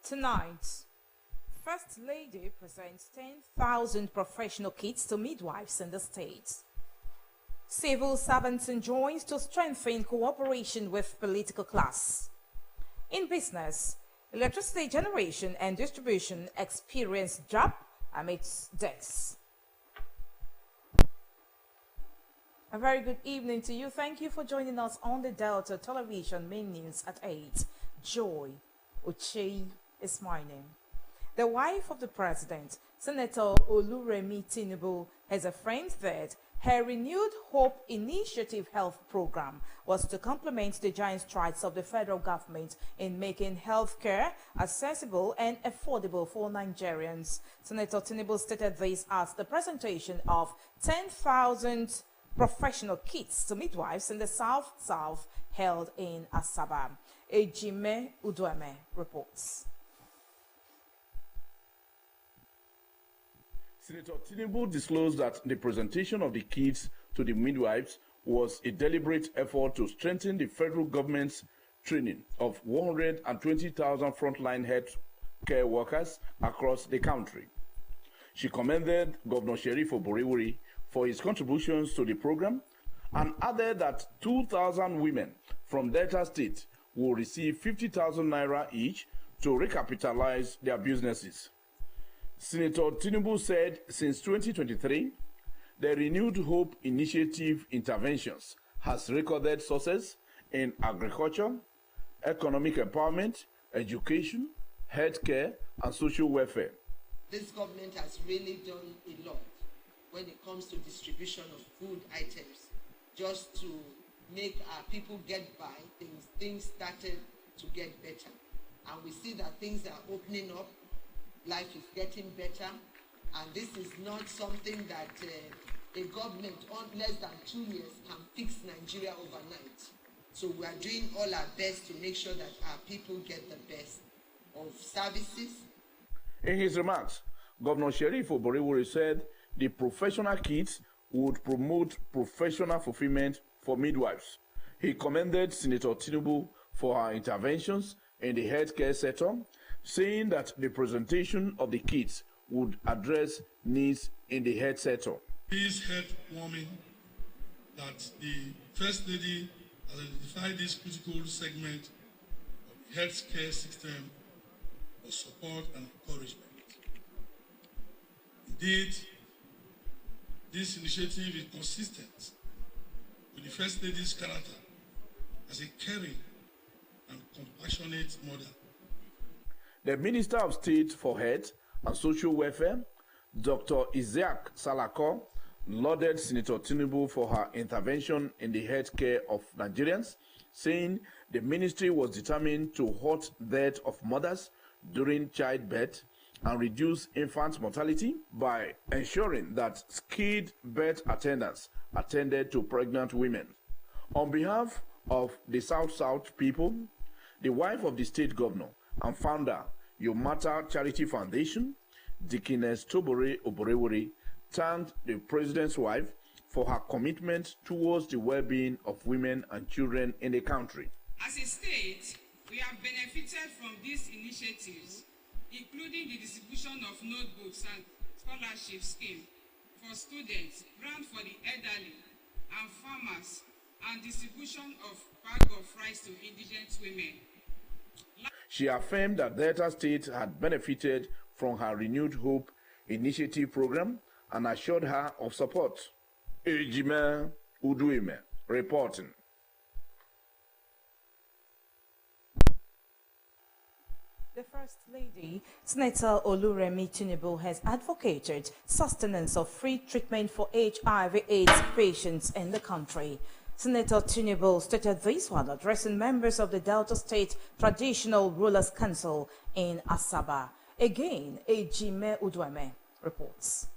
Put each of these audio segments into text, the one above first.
Tonight, First Lady presents 10,000 professional kits to midwives in the state. Civil servants enjoins to strengthen cooperation with political class. In business, electricity generation and distribution experience drop amidst deaths. A very good evening to you. Thank you for joining us on the Delta Television main news at 8. Joy Ochei is my name. The wife of the president, Senator Oluremi Tinubu, has affirmed that her Renewed Hope Initiative health program was to complement the giant strides of the federal government in making health care accessible and affordable for Nigerians. Senator Tinubu stated this at the presentation of 10,000 professional kits to midwives in the South held in Asaba. Ejime Udueme reports. Senator Tinubu disclosed that the presentation of the kits to the midwives was a deliberate effort to strengthen the federal government's training of 120,000 frontline health care workers across the country. She commended Governor Sheriff Oborevwori for his contributions to the program and added that 2,000 women from Delta State will receive 50,000 naira each to recapitalize their businesses. Senator Tinubu said since 2023, the Renewed Hope Initiative interventions has recorded success in agriculture, economic empowerment, education, healthcare, and social welfare. This government has really done a lot when it comes to distribution of food items, just to make our people get by. Things started to get better, and we see that things are opening up. Life is getting better, and this is not something that a government on less than 2 years can fix Nigeria overnight. So we are doing all our best to make sure that our people get the best of services. In his remarks, Governor Sheriff Oborevwori said the professional kits would promote professional fulfillment for midwives. He commended Senator Tinubu for her interventions in the healthcare sector, saying that the presentation of the kits would address needs in the health sector. It is heartwarming that the First Lady has identified this critical segment of the healthcare system for support and encouragement. Indeed, this initiative is consistent with the First Lady's character as a caring and compassionate mother. The Minister of State for Health and Social Welfare, Dr. Isiaq Salako, lauded Senator Tinubu for her intervention in the health care of Nigerians, saying the ministry was determined to halt death of mothers during childbirth and reduce infant mortality by ensuring that skilled birth attendants attended to pregnant women. On behalf of the South people, the wife of the state governor and founder, Your Matter Charity Foundation, Dickiness Tobore Oborevwori, thanked the president's wife for her commitment towards the well-being of women and children in the country. As a state, we have benefited from these initiatives, including the distribution of notebooks and scholarship scheme for students, grant for the elderly and farmers, and distribution of bag of rice to indigent women. She affirmed that Delta State had benefited from her Renewed Hope Initiative program and assured her of support. Ejime Udueme reporting. The First Lady, Senator Oluremi Tinubu, has advocated sustenance of free treatment for HIV/AIDS patients in the country. Senator Tinubu stated this while addressing members of the Delta State Traditional Rulers Council in Asaba. Again, Ejime Udueme reports.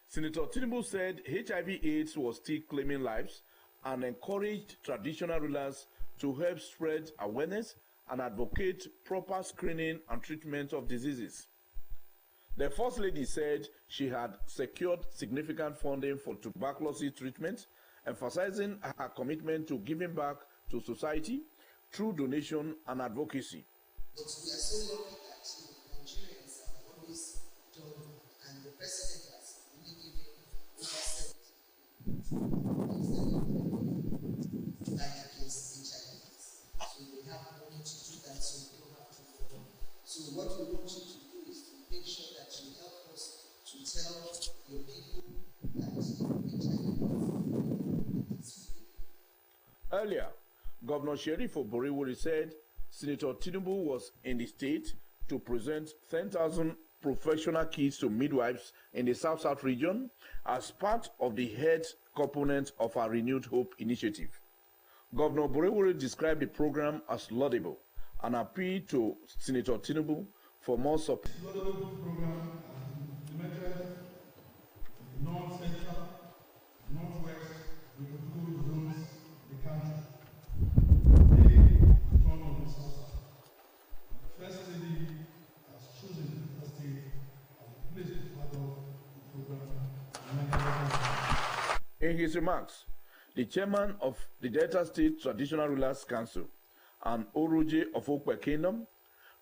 Senator Tinubu said HIV/AIDS was still claiming lives and encouraged traditional rulers to help spread awareness and advocate proper screening and treatment of diseases. The First Lady said she had secured significant funding for tuberculosis treatment, emphasizing her commitment to giving back to society through donation and advocacy. But we are so lucky that Nigerians have always done, and the president has really given over 70 fight against HIV. So we have money to do that, so we don't have to follow. So what we want you to do is to make sure that you help us to tell your people that HIV is free. Earlier, Governor Sheriff Oborevwori said Senator Tinubu was in the state to present 10,000 professional kits to midwives in the South-South region as part of the health component of our Renewed Hope initiative. Governor Oborevwori described the program as laudable and appealed to Senator Tinubu for more support. Laudable program implemented in the North Central, Northwest, with the good zones in the country. First Lady has chosen the state as a place to further the program. In his remarks, the chairman of the Delta State Traditional Rulers Council and Oroje of Okwe Kingdom,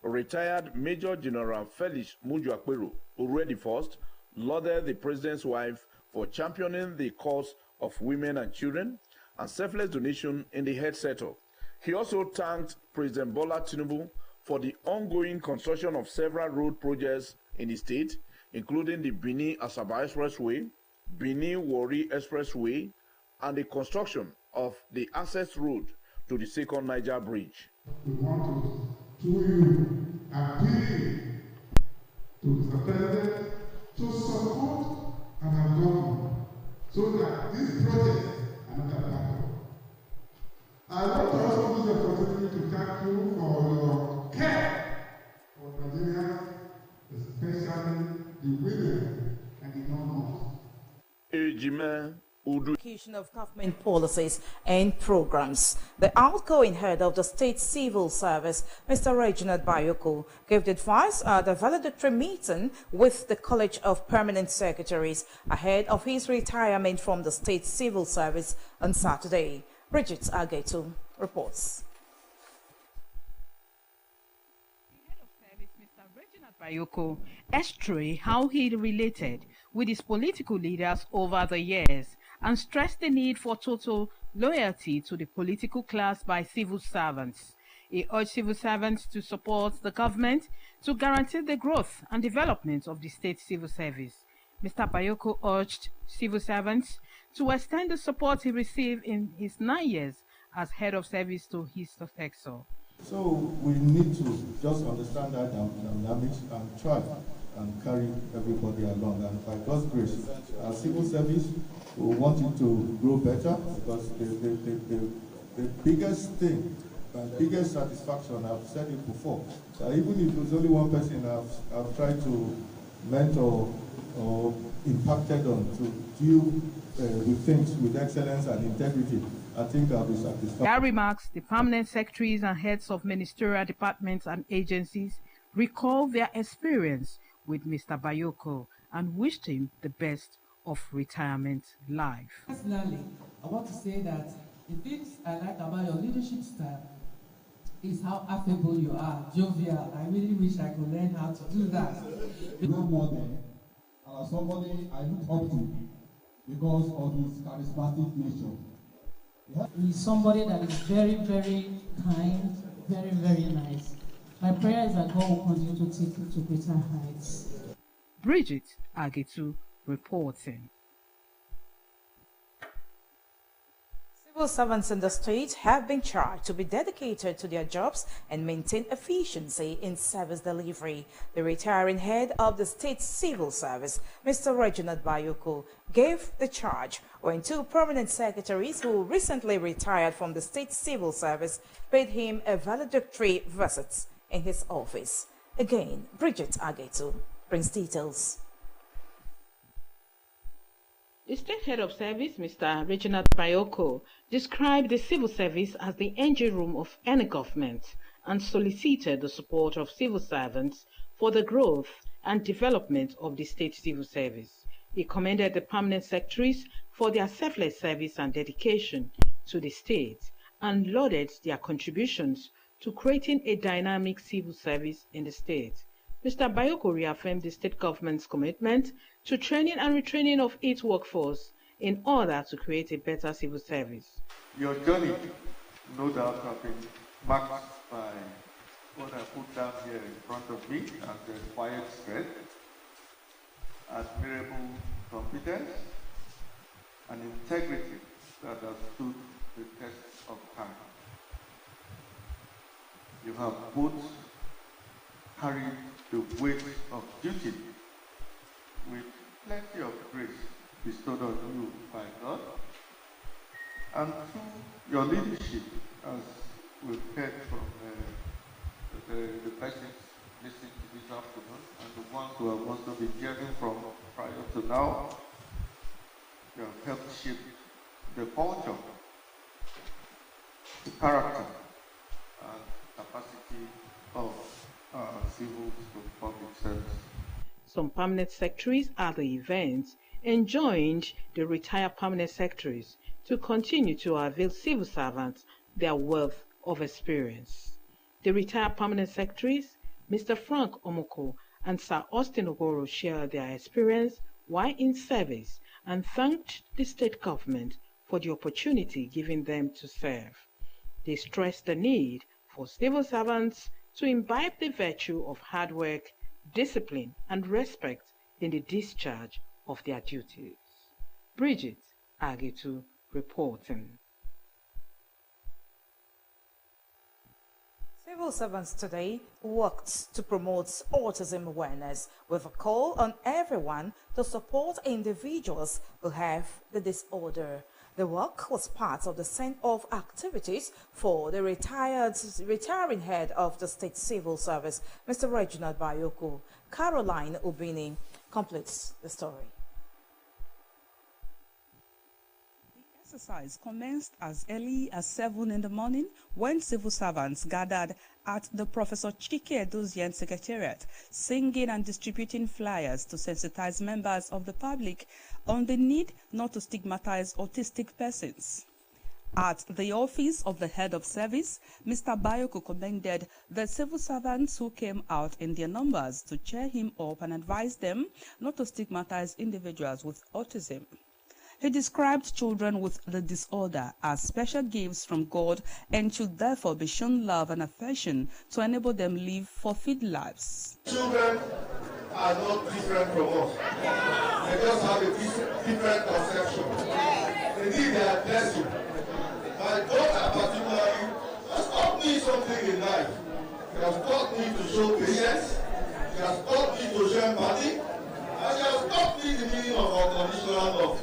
retired Major General Felix Mujuakpero Uredi First, lauded the president's wife for championing the cause of women and children and selfless donation in the health sector. He also thanked President Bola Tinubu for the ongoing construction of several road projects in the state, including the Benin-Asaba Expressway, Benin-Warri Expressway, and the construction of the access road to the Second Niger Bridge. We want to you appeal to Mr. President to support and adopt so that this project and other part. I want to also use the opportunity to thank you for your care for Nigerians, especially the women and the non-Muslims. Execution of government policies and programs. The outgoing head of the State Civil Service, Mr. Reginald Bayoko, gave the advice at a valedictory meeting with the College of Permanent Secretaries ahead of his retirement from the State Civil Service on Saturday. Bridget Agetu reports. The head of service, Mr. Reginald Bayoko, eschewed how he related with his political leaders over the years and stressed the need for total loyalty to the political class by civil servants. He urged civil servants to support the government to guarantee the growth and development of the state civil service. Mr. Bayoko urged civil servants to extend the support he received in his 9 years as head of service to his successor. So we need to just understand that dynamics and try and carry everybody along. And by God's grace, our civil service, we want it to grow better, because the biggest thing, the biggest satisfaction, I've said it before, that even if there's only one person I've tried to mentor or impacted on to deal with things with excellence and integrity, I think I'll be satisfied. Their remarks, the permanent secretaries and heads of ministerial departments and agencies recall their experience with Mr. Bayoko and wished him the best of retirement life. Personally, I want to say that the things I like about your leadership style is how affable you are, jovial. I really wish I could learn how to do that. No more than somebody I look up to because of his charismatic nature. He's somebody that is very, very kind, very, very nice. My prayer is that God will continue to take you to greater heights. Bridget Agetu reporting. Civil servants in the state have been charged to be dedicated to their jobs and maintain efficiency in service delivery. The retiring head of the state civil service, Mr. Reginald Bayoko, gave the charge when two permanent secretaries who recently retired from the state civil service paid him a valedictory visit in his office. Again, Bridget Agetu brings details. The state head of service, Mr. Reginald Bayoko, described the civil service as the engine room of any government and solicited the support of civil servants for the growth and development of the state civil service. He commended the permanent secretaries for their selfless service and dedication to the state and lauded their contributions to creating a dynamic civil service in the state. Mr. Bayoko reaffirmed the state government's commitment to training and retraining of its workforce in order to create a better civil service. Your journey, no doubt, has been marked by what I put down here in front of me as the quiet strength, admirable competence, and integrity that has stood the test of time. You have both carried the weight of duty with plenty of grace bestowed on you by God, and through your leadership, as we've heard from the persons listening to this afternoon, and the ones who have also been hearing from prior to now, you have helped shape the culture, the character, and capacity of civil public service. Some permanent secretaries at the event enjoined the retired permanent secretaries to continue to avail civil servants their wealth of experience. The retired permanent secretaries, Mr. Frank Omoko and Sir Austin Ogoro, shared their experience while in service and thanked the state government for the opportunity given them to serve. They stressed the need for civil servants to imbibe the virtue of hard work, discipline, and respect in the discharge of their duties. Bridget Agitu reporting. Civil servants today worked to promote autism awareness with a call on everyone to support individuals who have the disorder. The work was part of the send-off activities for the retiring head of the State Civil Service, Mr. Reginald Bayoko. Caroline Obini completes the story. The exercise commenced as early as 7 in the morning when civil servants gathered at the Professor Chike Edozian Secretariat, singing and distributing flyers to sensitize members of the public on the need not to stigmatize autistic persons. At the office of the head of service, Mr. Bayoko commended the civil servants who came out in their numbers to cheer him up and advise them not to stigmatize individuals with autism. He described children with the disorder as special gifts from God and should therefore be shown love and affection to enable them live fulfilled lives. Children are not different from us. They just have a different conception. They need their blessing. My daughter particularly has taught me something in life. She has taught me to show patience. She has taught me to show empathy. And she has taught me the meaning of unconditional love.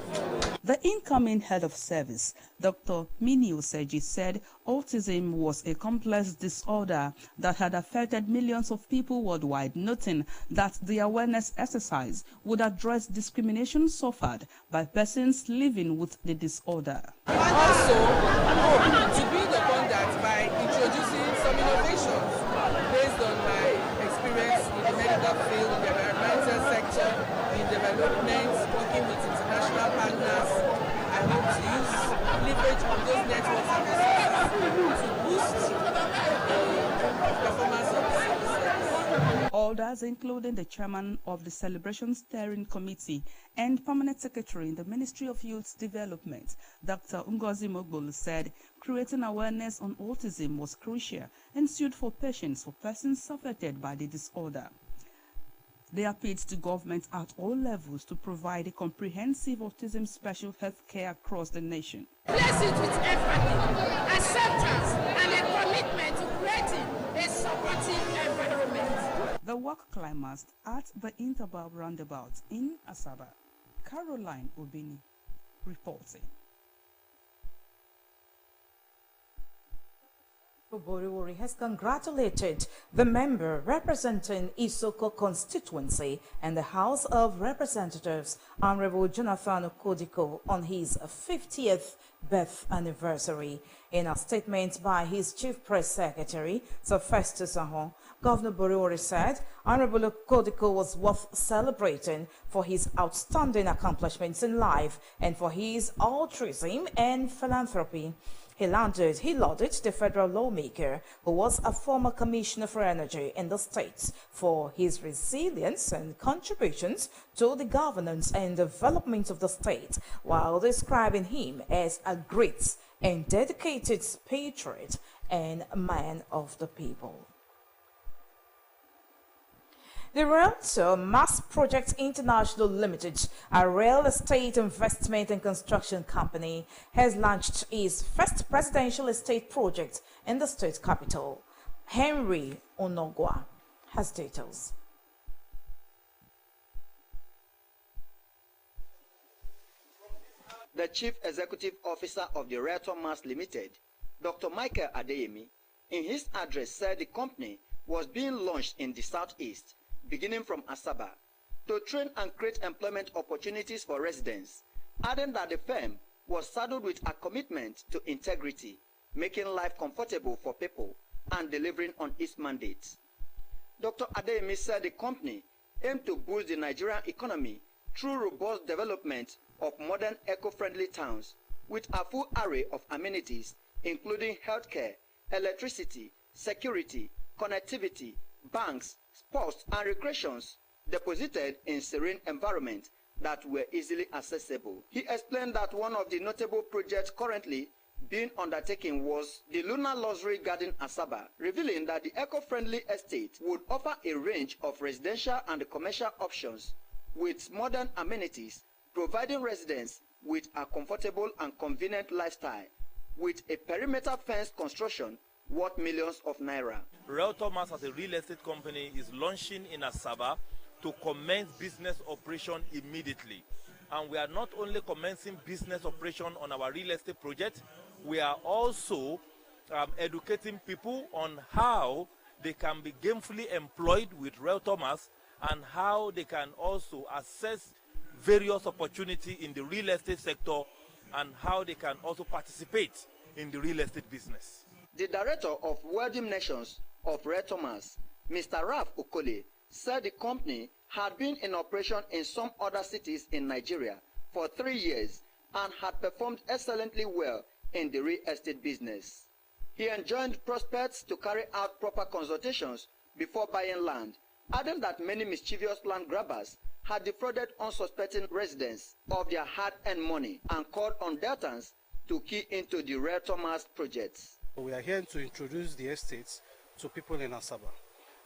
The incoming head of service, Dr. Mini Oseji, said autism was a complex disorder that had affected millions of people worldwide, noting that the awareness exercise would address discrimination suffered by persons living with the disorder. Also, to build upon that by introducing some innovations based on my experience in the medical field, in the environmental sector, in development, working with international partners. I hope to use leverage on those networks and resources to boost the performance of the civil service. Others, including the chairman of the Celebration Steering Committee and permanent secretary in the Ministry of Youth Development, Dr. Ngozi Mogbolu, said creating awareness on autism was crucial and suited for patients or persons affected by the disorder. They appealed to government at all levels to provide a comprehensive autism special health care across the nation. Place it with empathy, acceptance, and a commitment to creating a supportive environment. The work climaxed at the Interbab roundabout in Asaba. Caroline Obini reporting. Boriwori has congratulated the member representing Isoko constituency and the House of Representatives, Honorable Jonathan Okodiko, on his 50th birth anniversary. In a statement by his Chief Press Secretary, Sir Festus Ahon, Governor Boriwori said Honorable Okodiko was worth celebrating for his outstanding accomplishments in life and for his altruism and philanthropy. He lauded the federal lawmaker, who was a former commissioner for energy in the states, for his resilience and contributions to the governance and development of the state, while describing him as a great and dedicated patriot and man of the people. The Realtor Mass Project International Limited, a real estate investment and construction company, has launched its first presidential estate project in the state capital. Henry Onogwa has details. The Chief Executive Officer of the Realtor Mass Limited, Dr. Michael Adeyemi, in his address said the company was being launched in the southeast, beginning from Asaba, to train and create employment opportunities for residents, adding that the firm was saddled with a commitment to integrity, making life comfortable for people, and delivering on its mandate. Dr. Adeyemi said the company aimed to boost the Nigerian economy through robust development of modern eco-friendly towns with a full array of amenities, including healthcare, electricity, security, connectivity, banks, sports and recreations deposited in serene environment that were easily accessible. He explained that one of the notable projects currently being undertaken was the Lunar Luxury Garden Asaba, revealing that the eco-friendly estate would offer a range of residential and commercial options with modern amenities, providing residents with a comfortable and convenient lifestyle with a perimeter fence construction worth millions of naira. Realtor Mass as a real estate company is launching in Asaba to commence business operation immediately. And we are not only commencing business operation on our real estate project, we are also educating people on how they can be gainfully employed with Realtor Mass and how they can also assess various opportunities in the real estate sector and how they can also participate in the real estate business. The director of Welding Nations of Realtor Mass, Mr. Ralph Okole, said the company had been in operation in some other cities in Nigeria for 3 years and had performed excellently well in the real estate business. He enjoined prospects to carry out proper consultations before buying land, adding that many mischievous land grabbers had defrauded unsuspecting residents of their hard-earned money and called on Deltans to key into the Realtor Mass projects. We are here to introduce the estates to people in Asaba.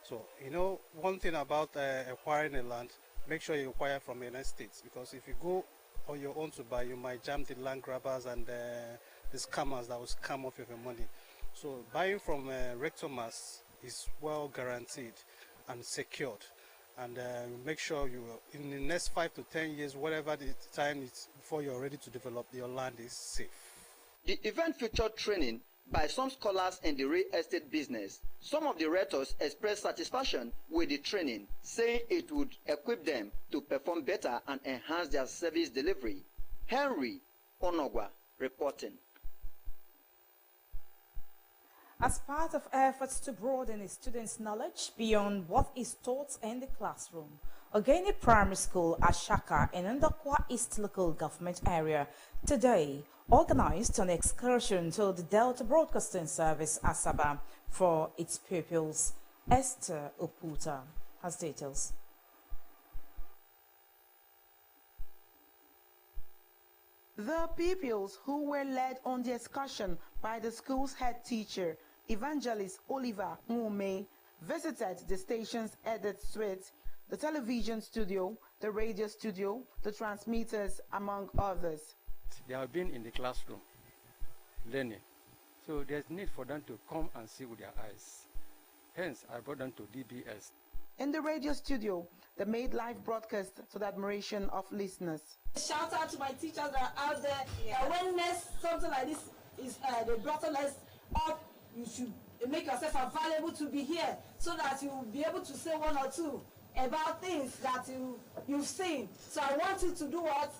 So, you know, one thing about acquiring a land, make sure you acquire from an estate, because if you go on your own to buy, you might jam the land grabbers and the scammers that will scam off your money. So buying from Realtor Mass is well guaranteed and secured. And make sure you, in the next 5 to 10 years, whatever the time is before you're ready to develop, your land is safe. The event featured training by some scholars in the real estate business. Some of the realtors expressed satisfaction with the training, saying it would equip them to perform better and enhance their service delivery. Henry Onogwa reporting. As part of efforts to broaden a student's knowledge beyond what is taught in the classroom, Ogeni Primary School at Shaka in Ndokwa East Local Government Area today organized an excursion to the Delta Broadcasting Service Asaba for its pupils. Esther Oputa has details. The pupils who were led on the excursion by the school's head teacher, Evangelist Oliver Nwume, visited the station's edit suite, the television studio, the radio studio, the transmitters, among others. They have been in the classroom learning, so there's need for them to come and see with their eyes. Hence, I brought them to DBS. In the radio studio, they made live broadcasts to the admiration of listeners. Shout out to my teachers that are out there. When something like this is they brought us up, you should make yourself available to be here so that you will be able to say one or two about things that you've seen. So I want you to do what?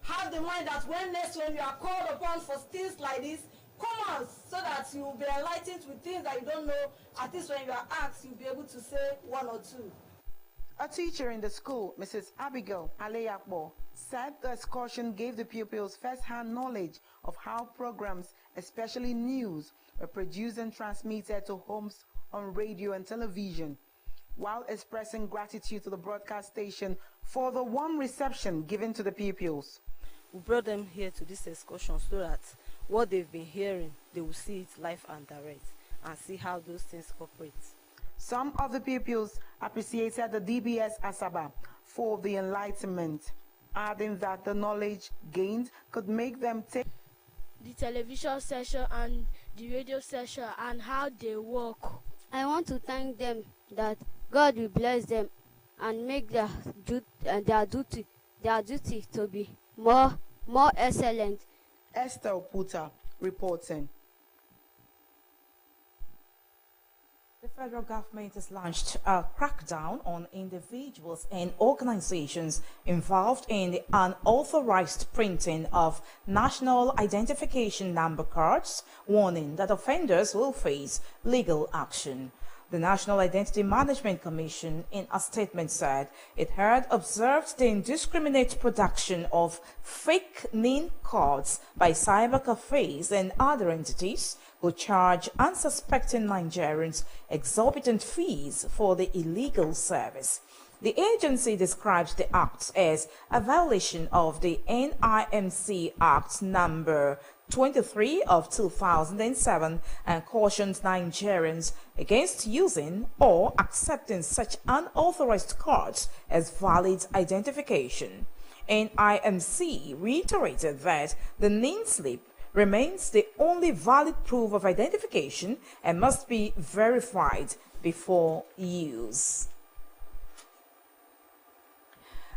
Have the mind that when you are called upon for things like this, come on, so that you will be enlightened with things that you don't know. At least when you are asked, you'll be able to say one or two. A teacher in the school, Mrs. Abigail Aleyakbo, said the excursion gave the pupils first-hand knowledge of how programs, especially news, were produced and transmitted to homes on radio and television, while expressing gratitude to the broadcast station for the warm reception given to the pupils. We brought them here to this excursion so that what they've been hearing, they will see it live and direct and see how those things operate. Some of the pupils appreciated the DBS Asaba for the enlightenment, adding that the knowledge gained could make them take the television session and the radio session and how they work. I want to thank them that God will bless them and make their duty to be more excellent. Esther Puta reporting. The federal government has launched a crackdown on individuals and organizations involved in the unauthorized printing of national identification number cards, warning that offenders will face legal action. The National Identity Management Commission, in a statement, said it had observed the indiscriminate production of fake NIN cards by cyber cafes and other entities who charge unsuspecting Nigerians exorbitant fees for the illegal service. The agency describes the act as a violation of the NIMC Act number 23 of 2007 and cautions Nigerians against using or accepting such unauthorized cards as valid identification. NIMC reiterated that the NIN slip remains the only valid proof of identification and must be verified before use.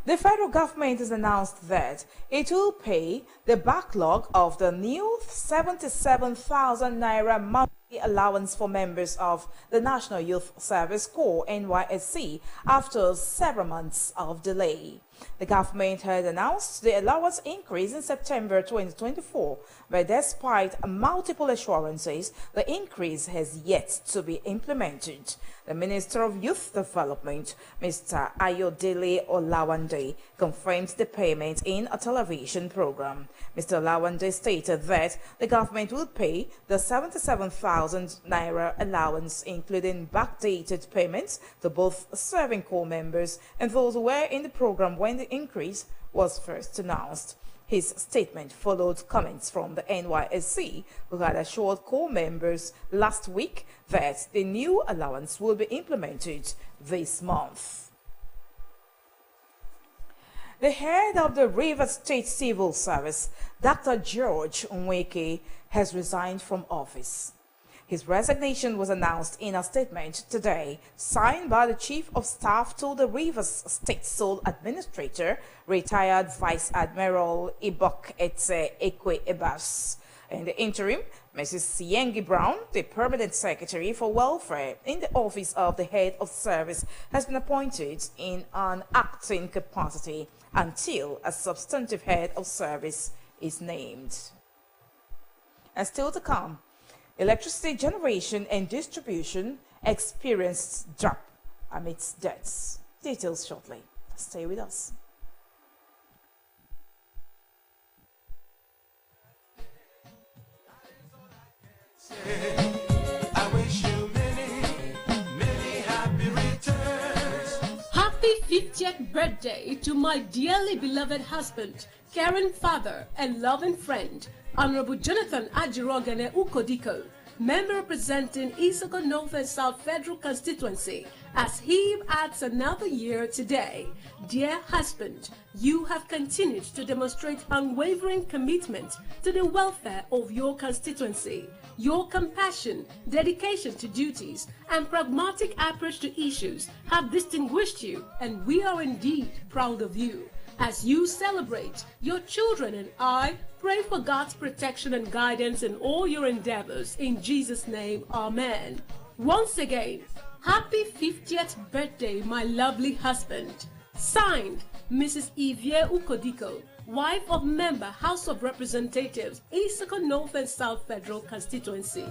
The federal government has announced that it will pay the backlog of the new 77,000 naira monthly allowance for members of the National Youth Service Corps (NYSC) after several months of delay. The government had announced the allowance increase in September 2024, but despite multiple assurances, the increase has yet to be implemented. The Minister of Youth Development, Mr. Ayodele Olawande, confirmed the payment in a television program. Mr. Olawande stated that the government will pay the 77,000 naira allowance, including backdated payments to both serving corps members and those who were in the program when the increase was first announced. His statement followed comments from the NYSC, who had assured corps members last week that the new allowance will be implemented this month. The head of the Rivers State Civil Service, Dr. George Nweke, has resigned from office. His resignation was announced in a statement today, signed by the Chief of Staff to the Rivers State Sole Administrator, retired Vice Admiral Ibok Etse Ekwe Ebas. In the interim, Mrs. Yengi Brown, the Permanent Secretary for Welfare in the Office of the Head of Service, has been appointed in an acting capacity until a substantive Head of Service is named. And still to come, electricity generation and distribution experienced drop amidst deaths. Details shortly. Stay with us. I wish you many happy returns. Happy 50th birthday to my dearly beloved husband, caring father, and loving friend, Honorable Jonathan Ajirogene Ukodiko, member representing Isoko North and South Federal Constituency, as he adds another year today. Dear husband, you have continued to demonstrate unwavering commitment to the welfare of your constituency. Your compassion, dedication to duties, and pragmatic approach to issues have distinguished you, and we are indeed proud of you. As you celebrate, your children and I pray for God's protection and guidance in all your endeavors. In Jesus' name, amen. Once again, happy 50th birthday, my lovely husband. Signed, Mrs. Ivie Ukodiko, wife of member House of Representatives, Isoko North and South Federal Constituency.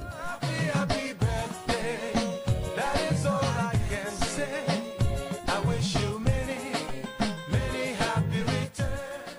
Happy birthday, that is all I can say. I wish you many happy returns.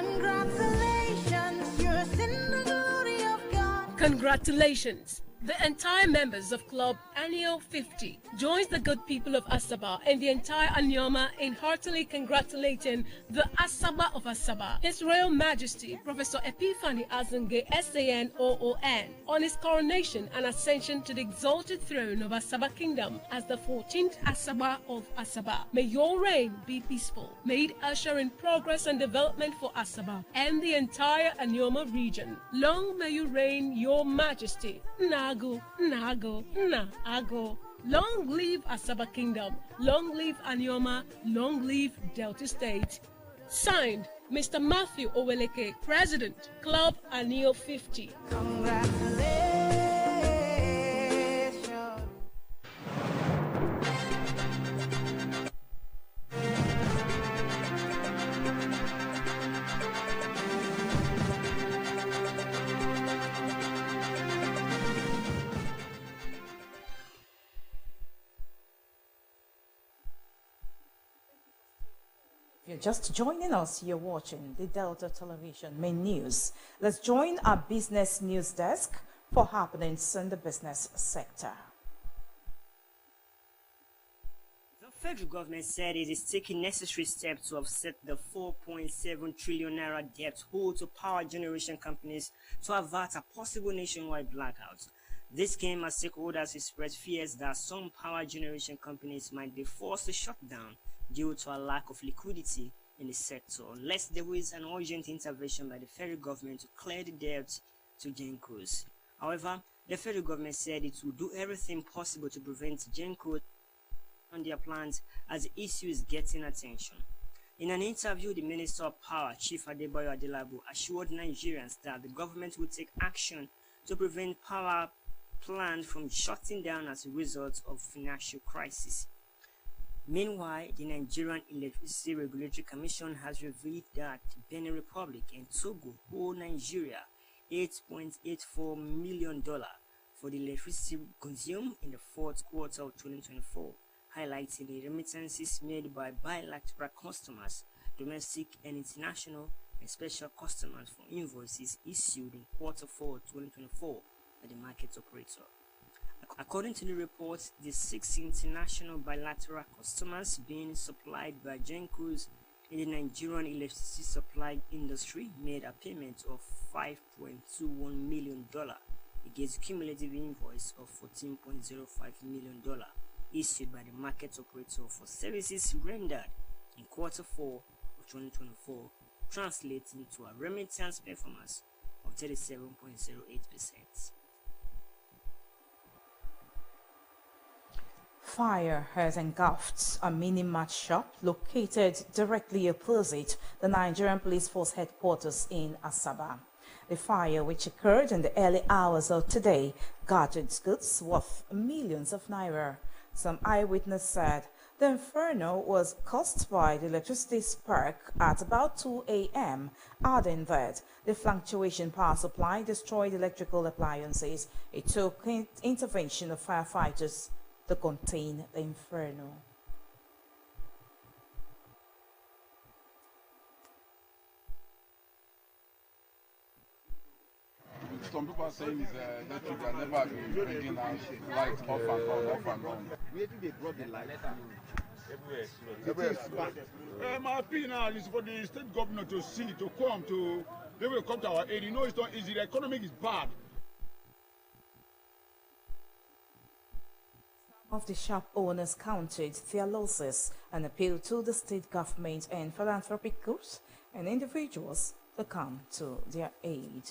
Congratulations, you're in the glory of God. Congratulations! The entire members of Club Annual 50 joins the good people of Asaba and the entire Anyoma in heartily congratulating the Asaba of Asaba, His Royal Majesty Professor Epiphany Azange SAN OON, on his coronation and ascension to the exalted throne of Asaba Kingdom as the 14th Asaba of Asaba. May your reign be peaceful. May it usher in progress and development for Asaba and the entire Anyoma region. Long may you reign, Your Majesty. Nago, Nago, Naago. Long live Asaba Kingdom. Long live Anyoma. Long live Delta State. Signed, Mr. Matthew Oweleke, President, Club Anil 50. If you're just joining us, you're watching the Delta Television main news. Let's join our business news desk for happenings in the business sector. The federal government said it is taking necessary steps to offset the 4.7 trillion naira debt owed to power generation companies to avert a possible nationwide blackout. This came as stakeholders expressed fears that some power generation companies might be forced to shut down due to a lack of liquidity in the sector, unless there is an urgent intervention by the federal government to clear the debt to Gencos. However, the federal government said it will do everything possible to prevent Gencos on their plans as the issue is getting attention. In an interview, the Minister of Power, Chief Adebayo Adelabu, assured Nigerians that the government will take action to prevent power plants from shutting down as a result of financial crisis. Meanwhile, the Nigerian Electricity Regulatory Commission has revealed that Benin Republic and Togo owe Nigeria $8.84 million for the electricity consumed in the fourth quarter of 2024, highlighting the remittances made by bilateral customers, domestic and international, and special customers for invoices issued in quarter 4 2024 by the market operator. According to the report, the 6 international bilateral customers being supplied by Gencos in the Nigerian electricity supply industry made a payment of $5.21 million against a cumulative invoice of $14.05 million issued by the market operator for services rendered in quarter 4 of 2024, translating to a remittance performance of 37.08%. Fire has engulfed a mini-mart shop located directly opposite the Nigerian Police Force headquarters in Asaba. The fire, which occurred in the early hours of today, gutted goods worth millions of naira. Some eyewitness said the inferno was caused by the electricity spark at about 2 a.m., adding that the fluctuation power supply destroyed electrical appliances. It took intervention of firefighters to contain the inferno. Some people are saying it's electric that never been bringing out lights off and on. Where did they drop the light? Everywhere. My opinion now is for the state government to see, to come to, they will come to our aid. You know it's not easy, the economy is bad. Of the shop owners counted their losses and appealed to the state government and philanthropic groups and individuals to come to their aid.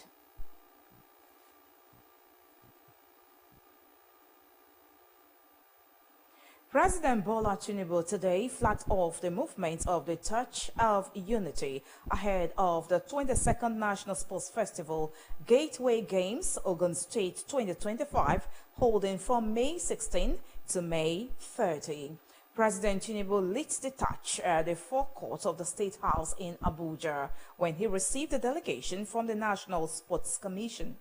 President Bola Tinubu today flagged off the movement of the Touch of Unity ahead of the 22nd National Sports Festival Gateway Games Ogun State 2025 holding from May 16 to May 30. President Tinubu lit the touch at the forecourt of the State House in Abuja when he received a delegation from the National Sports Commission.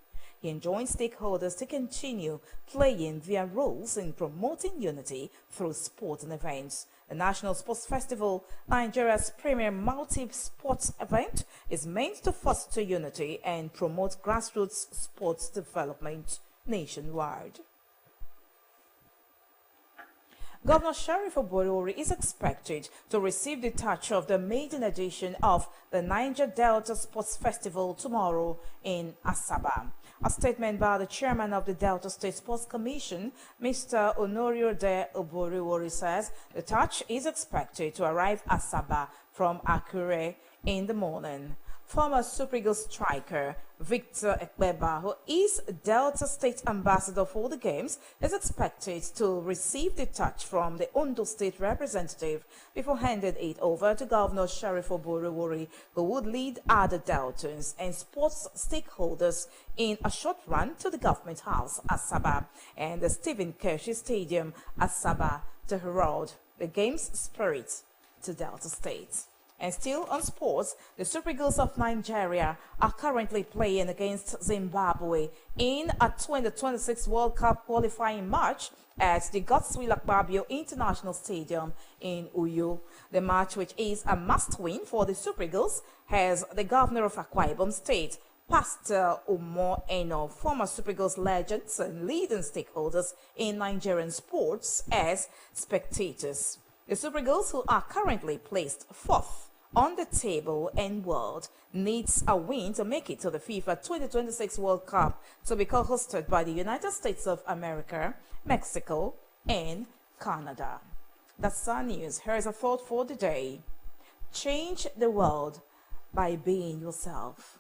He enjoined stakeholders to continue playing their roles in promoting unity through sport and events. The National Sports Festival, Nigeria's premier multi-sports event, is meant to foster unity and promote grassroots sports development nationwide. Governor Sheriff Oborori is expected to receive the touch of the maiden edition of the Niger Delta Sports Festival tomorrow in Asaba. A statement by the chairman of the Delta State Sports Commission, Mr. Honorio de Oborori, says the touch is expected to arrive Asaba from Akure in the morning. Former Super Eagles striker Victor Ekpeba, who is Delta State ambassador for the Games, is expected to receive the touch from the Ondo State representative before handing it over to Governor Sheriff Oborori, who would lead other Deltans and sports stakeholders in a short run to the Government House, Asaba, and the Stephen Keshi Stadium, Asaba, to herald the Games spirit to Delta State. And still on sports, the Super Eagles of Nigeria are currently playing against Zimbabwe in a 2026 World Cup qualifying match at the Godswill Akpabio International Stadium in Uyo. The match, which is a must-win for the Super Eagles, has the governor of Akwa Ibom State, Pastor Umo Eno, former Super Eagles legends and leading stakeholders in Nigerian sports, as spectators. The Super Eagles, who are currently placed fourth on the table and world, needs a win to make it to the FIFA 2026 World Cup, to be co-hosted by the United States of America, Mexico, and Canada. That's our news. Here's a thought for the day. Change the world by being yourself.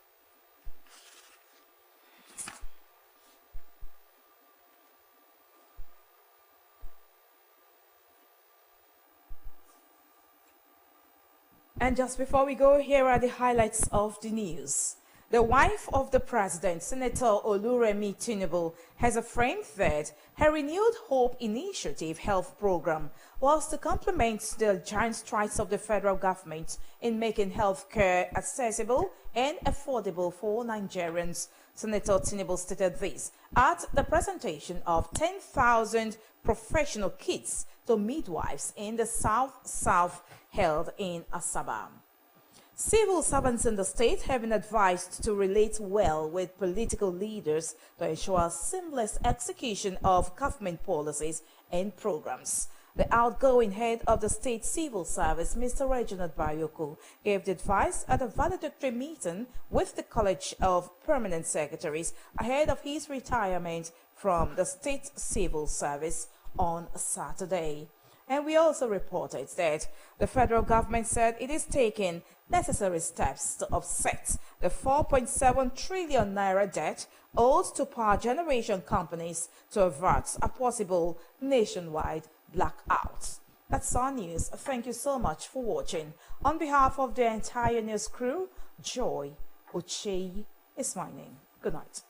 And just before we go, here are the highlights of the news. The wife of the president, Senator Oluremi Tinubu, has affirmed that her Renewed Hope Initiative health program was to complement the giant strides of the federal government in making health care accessible and affordable for Nigerians. Senator Tinubu stated this at the presentation of 10,000 professional kits to midwives in the South held in Asaba. Civil servants in the state have been advised to relate well with political leaders to ensure seamless execution of government policies and programs. The outgoing head of the state civil service, Mr. Reginald Bayoko, gave the advice at a valedictory meeting with the College of Permanent Secretaries ahead of his retirement from the state civil service on Saturday. And we also reported that the federal government said it is taking necessary steps to offset the 4.7 trillion naira debt owed to power generation companies to avert a possible nationwide blackout. That's our news. Thank you so much for watching. On behalf of the entire news crew, Joy Ochei is my name. Good night.